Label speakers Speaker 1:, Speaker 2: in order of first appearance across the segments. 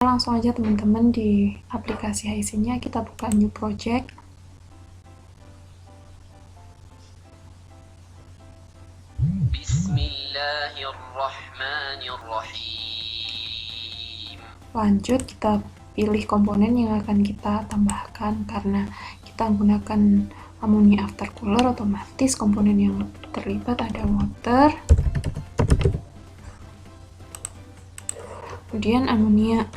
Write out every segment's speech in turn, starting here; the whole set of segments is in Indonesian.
Speaker 1: langsung aja teman-teman di aplikasi HIC-nya, kita buka new project.
Speaker 2: Bismillahirrahmanirrahim.
Speaker 1: Lanjut, kita pilih komponen yang akan kita tambahkan. Karena kita menggunakan ammonia aftercooler, otomatis komponen yang terlibat ada water, kemudian amonia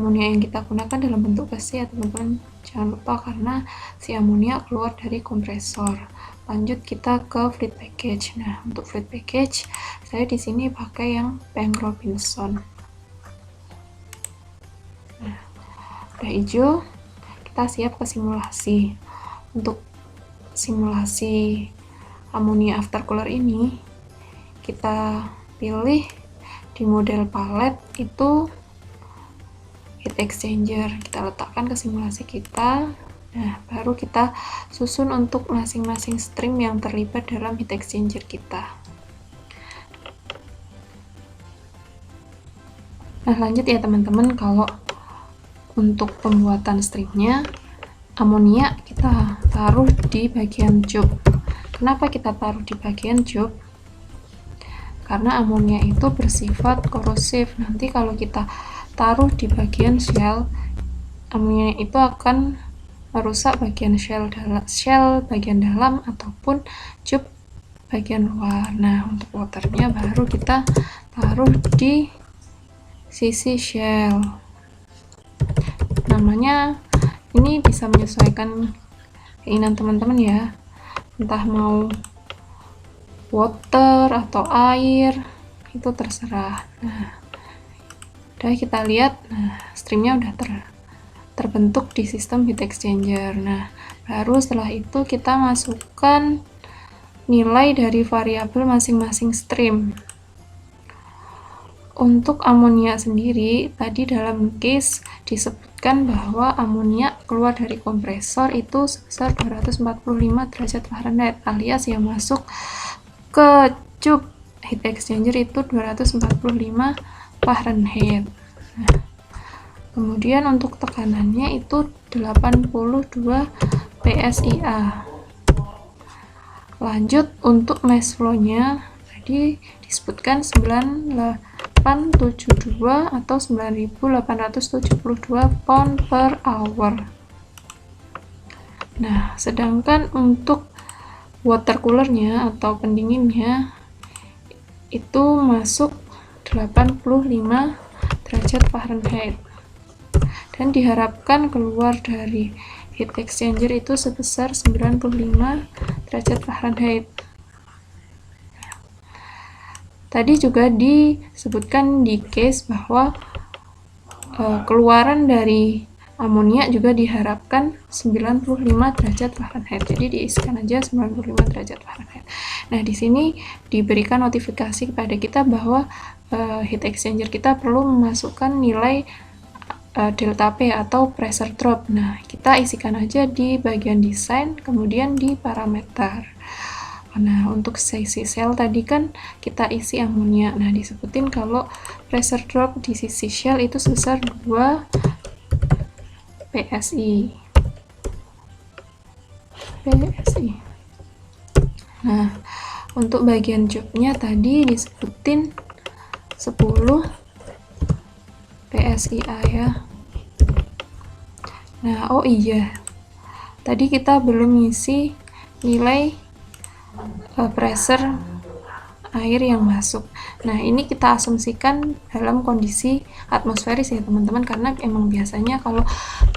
Speaker 1: yang kita gunakan dalam bentuk besi ya teman-teman, jangan lupa karena si amonia keluar dari kompresor. Lanjut kita ke fluid package. Nah, untuk fluid package saya di sini pakai yang Peng Robinson. Nah, udah hijau, kita siap ke simulasi. Untuk simulasi amonia aftercooler ini kita pilih di model palet itu heat exchanger, kita letakkan ke simulasi kita. Nah, baru kita susun untuk masing-masing stream yang terlibat dalam heat exchanger kita. Nah, lanjut ya teman-teman, kalau untuk pembuatan streamnya, amonia kita taruh di bagian tube. Kenapa kita taruh di bagian tube? Karena amonia itu bersifat korosif. Nanti kalau kita taruh di bagian shell, amonia itu akan merusak bagian shell bagian dalam ataupun tube bagian luar. Nah, untuk waternya baru kita taruh di sisi shell. Namanya ini bisa menyesuaikan keinginan teman-teman ya, entah mau water atau air, itu terserah. Nah, udah kita lihat, nah streamnya udah terbentuk di sistem heat exchanger. Nah, baru setelah itu kita masukkan nilai dari variabel masing-masing stream. Untuk amonia sendiri, tadi dalam case disebutkan bahwa amonia keluar dari kompresor itu sebesar 245 derajat Fahrenheit, alias yang masuk ke tube heat exchanger itu 245 Fahrenheit. Nah, kemudian untuk tekanannya itu 82 PSIA. Lanjut untuk mass flow-nya tadi disebutkan 9872 atau 9872 pound per hour. Nah, sedangkan untuk water coolernya atau pendinginnya itu masuk 85 derajat Fahrenheit dan diharapkan keluar dari heat exchanger itu sebesar 95 derajat Fahrenheit. Tadi juga disebutkan di case bahwa keluaran dari amonia juga diharapkan 95 derajat Fahrenheit. Jadi diisikan aja 95 derajat Fahrenheit. Nah, di sini diberikan notifikasi kepada kita bahwa heat exchanger kita perlu memasukkan nilai delta P atau pressure drop. Nah, kita isikan aja di bagian desain, kemudian di parameter. Nah, untuk sisi shell tadi kan kita isi amonia. Nah, disebutin kalau pressure drop di sisi shell itu sebesar 2 PSI. Nah, untuk bagian tube-nya tadi disebutin 10 PSIA ya. Nah, oh iya, tadi kita belum ngisi nilai pressure air yang masuk. Nah, ini kita asumsikan dalam kondisi atmosferis ya teman-teman, karena emang biasanya kalau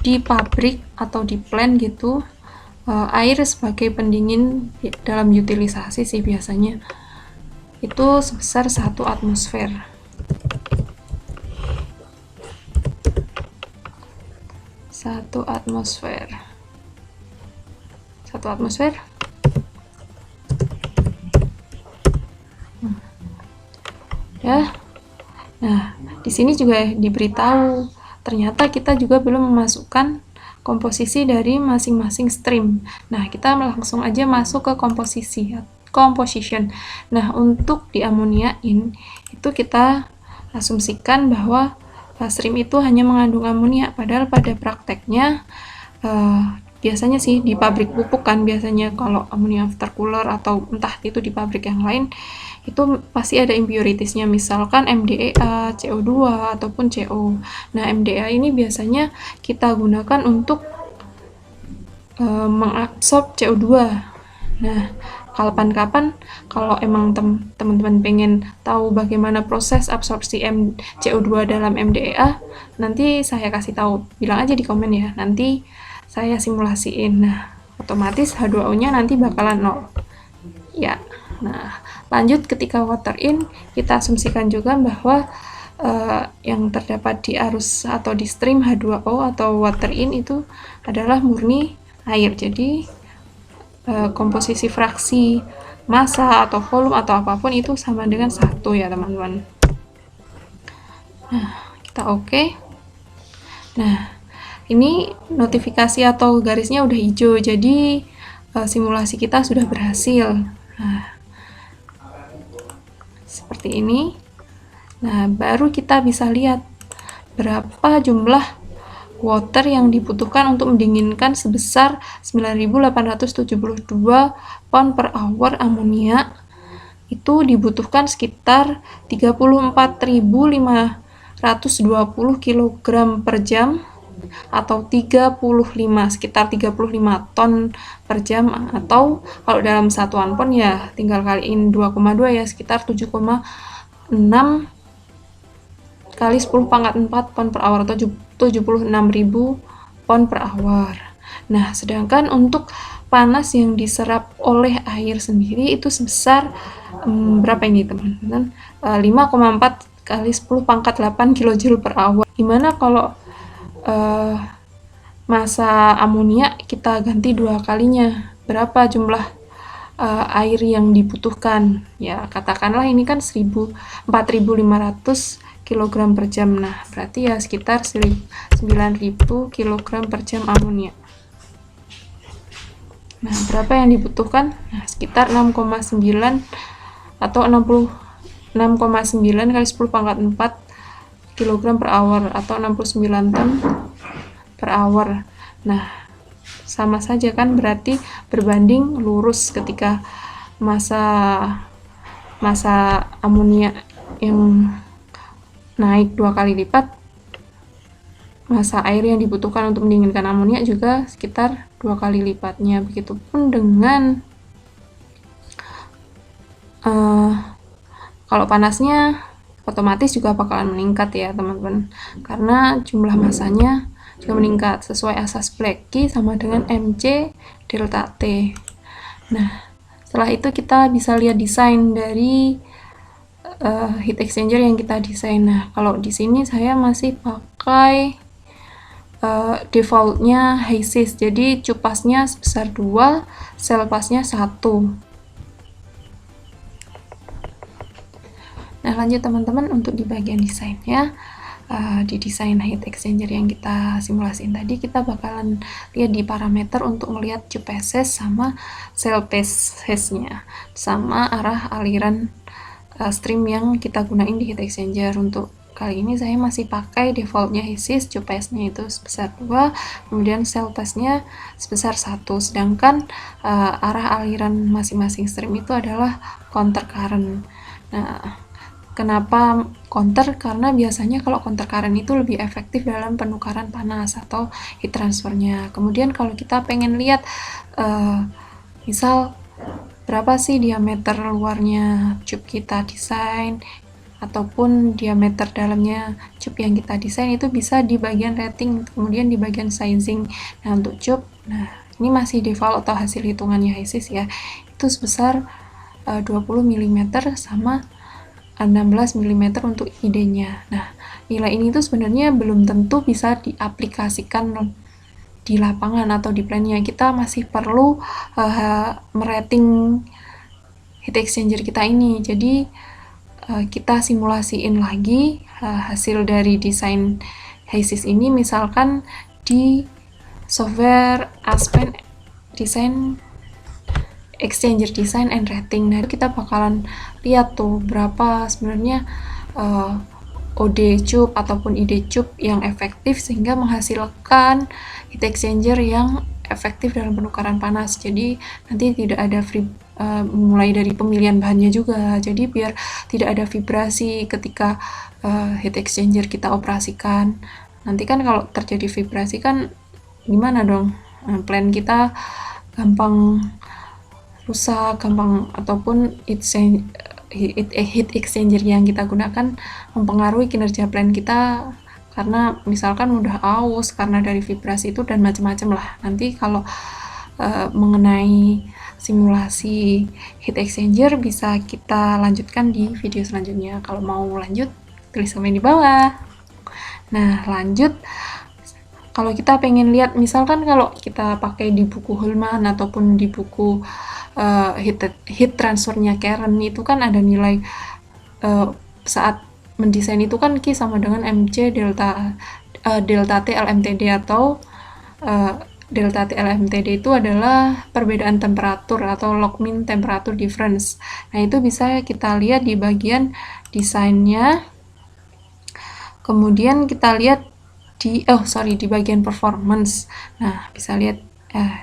Speaker 1: di pabrik atau di plant gitu, air sebagai pendingin dalam utilisasi sih biasanya itu sebesar 1 atmosfer. 1 atmosfer. Ya. Nah, di sini juga diberitahu ternyata kita juga belum memasukkan komposisi dari masing-masing stream. Nah, kita langsung aja masuk ke composition. Nah, untuk diamoniain itu kita asumsikan bahwa stream itu hanya mengandung amonia, padahal pada prakteknya biasanya sih di pabrik pupuk kan, biasanya kalau amonia water atau entah itu di pabrik yang lain itu pasti ada impuritiesnya, misalkan MDEA, CO2 ataupun CO. Nah, MDEA ini biasanya kita gunakan untuk mengabsorb CO2. Nah, kapan-kapan kalau emang teman-teman pengen tahu bagaimana proses absorpsi CO2 dalam MDEA, nanti saya kasih tahu, bilang aja di komen ya, nanti saya simulasiin. Nah, otomatis H2O-nya nanti bakalan 0 ya. Nah, lanjut ketika water in, kita asumsikan juga bahwa yang terdapat di arus atau di stream H2O atau water in itu adalah murni air. Jadi komposisi fraksi massa atau volume atau apapun itu sama dengan 1 ya teman-teman. Nah, kita oke. Nah, ini notifikasi atau garisnya udah hijau, jadi simulasi kita sudah berhasil. Nah, seperti ini. Nah, baru kita bisa lihat berapa jumlah water yang dibutuhkan untuk mendinginkan sebesar 9.872 pound per hour amonia. Itu dibutuhkan sekitar 34.520 kg per jam atau sekitar 35 ton per jam, atau kalau dalam satuan pon ya tinggal kaliin 2,2 ya, sekitar 7,6 kali 10 pangkat 4 pound per hour atau 76.000 pound per hour. Nah, sedangkan untuk panas yang diserap oleh air sendiri itu sebesar berapa ini teman-teman? 5,4 kali 10 pangkat 8 kJ per hour. Gimana kalau massa amonia kita ganti 2 kalinya? Berapa jumlah air yang dibutuhkan? Ya, katakanlah ini kan 4.500 kg per jam. Nah, berarti ya sekitar 9.000 kg per jam amonia. Nah, berapa yang dibutuhkan? Nah, sekitar 6,9 atau 66,9 kali 10 pangkat 4 kg per hour atau 69 ton per hour. Nah, sama saja kan, berarti berbanding lurus ketika massa amonia yang naik 2 kali lipat, massa air yang dibutuhkan untuk mendinginkan amonia juga sekitar 2 kali lipatnya. Begitupun dengan kalau panasnya otomatis juga bakalan meningkat ya teman-teman, karena jumlah massanya juga meningkat sesuai asas Blackey sama dengan MC delta T. Nah, setelah itu kita bisa lihat desain dari heat exchanger yang kita desain. Nah, kalau di sini saya masih pakai defaultnya HYSYS, jadi cupasnya sebesar 2, sel pasnya 1. Nah, lanjut teman-teman, untuk di bagian desainnya, di desain heat exchanger yang kita simulasiin tadi, kita bakalan lihat di parameter untuk melihat cup phase sama cell phase-nya, sama arah aliran stream yang kita gunain di heat exchanger. Untuk kali ini saya masih pakai defaultnya HYSYS, cup phase-nya itu sebesar 2, kemudian cell phase-nya sebesar 1, sedangkan arah aliran masing-masing stream itu adalah counter current. Nah, kenapa counter? Karena biasanya kalau counter current itu lebih efektif dalam penukaran panas atau heat transfernya. Kemudian kalau kita pengen lihat misal berapa sih diameter luarnya cup kita desain ataupun diameter dalamnya cup yang kita desain, itu bisa di bagian rating, kemudian di bagian sizing. Nah, untuk cup, nah ini masih default atau hasil hitungannya HYSYS ya, itu sebesar 20 mm sama 16 mm untuk idenya. Nah, nilai ini tuh sebenarnya belum tentu bisa diaplikasikan di lapangan atau di plannya. Kita masih perlu merating heat exchanger kita ini. Jadi kita simulasiin lagi hasil dari desain HYSYS ini, misalkan di software Aspen Design Exchanger Design and Rating. Nah, kita bakalan lihat tuh berapa sebenarnya OD Cube ataupun ID Cube yang efektif sehingga menghasilkan heat exchanger yang efektif dalam penukaran panas. Jadi nanti tidak ada mulai dari pemilihan bahannya juga. Jadi biar tidak ada vibrasi ketika heat exchanger kita operasikan. Nanti kan kalau terjadi vibrasi kan gimana dong? Plan kita gampang rusak, gampang, ataupun heat exchanger yang kita gunakan mempengaruhi kinerja plan kita, karena misalkan udah aus karena dari vibrasi itu dan macam-macam lah. Nanti kalau mengenai simulasi heat exchanger bisa kita lanjutkan di video selanjutnya. Kalau mau lanjut, tulis komen di bawah. Nah, lanjut, kalau kita pengen lihat, misalkan kalau kita pakai di buku Hullman ataupun di buku heat transfernya Karen, itu kan ada nilai saat mendesain itu kan Q sama dengan MC delta T LMTD, atau delta T LMTD itu adalah perbedaan temperatur atau log mean temperature difference. Nah, itu bisa kita lihat di bagian desainnya. Kemudian kita lihat di bagian performance. Nah, bisa lihat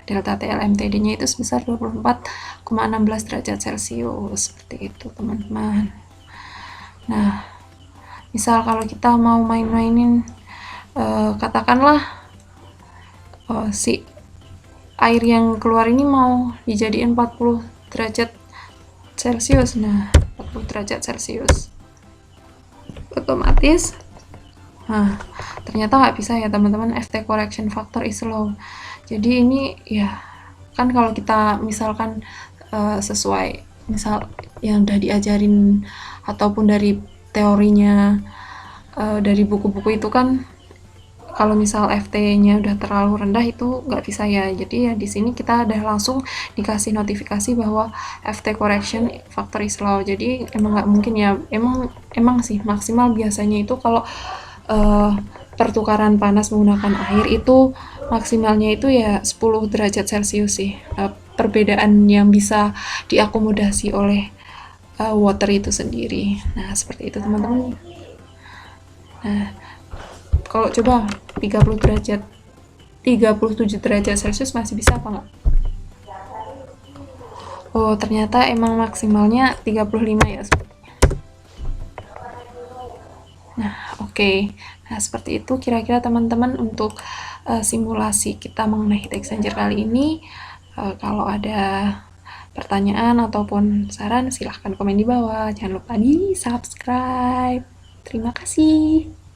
Speaker 1: delta T LMTD-nya itu sebesar 24,16 derajat Celcius. Seperti itu, teman-teman. Nah, misal kalau kita mau main-mainin, katakanlah si air yang keluar ini mau dijadiin 40 derajat Celcius. Nah, 40 derajat Celcius. Otomatis, ternyata nggak bisa ya teman-teman, FT correction factor is low. Jadi ini ya kan kalau kita misalkan sesuai misal yang udah diajarin ataupun dari teorinya dari buku-buku itu kan, kalau misal FT-nya udah terlalu rendah itu nggak bisa ya. Jadi ya di sini kita udah langsung dikasih notifikasi bahwa FT correction factor is low. Jadi emang nggak mungkin ya, emang sih maksimal biasanya itu kalau pertukaran panas menggunakan air itu maksimalnya itu ya 10 derajat Celcius sih, perbedaan yang bisa diakomodasi oleh water itu sendiri. Nah, seperti itu teman-teman. Nah, kalau coba 37 derajat Celcius masih bisa apa nggak? Oh, ternyata emang maksimalnya 35 ya. Nah, oke. Nah, seperti itu kira-kira teman-teman untuk simulasi kita mengenai heat exchanger kali ini. Kalau ada pertanyaan ataupun saran, silahkan komen di bawah. Jangan lupa di subscribe. Terima kasih.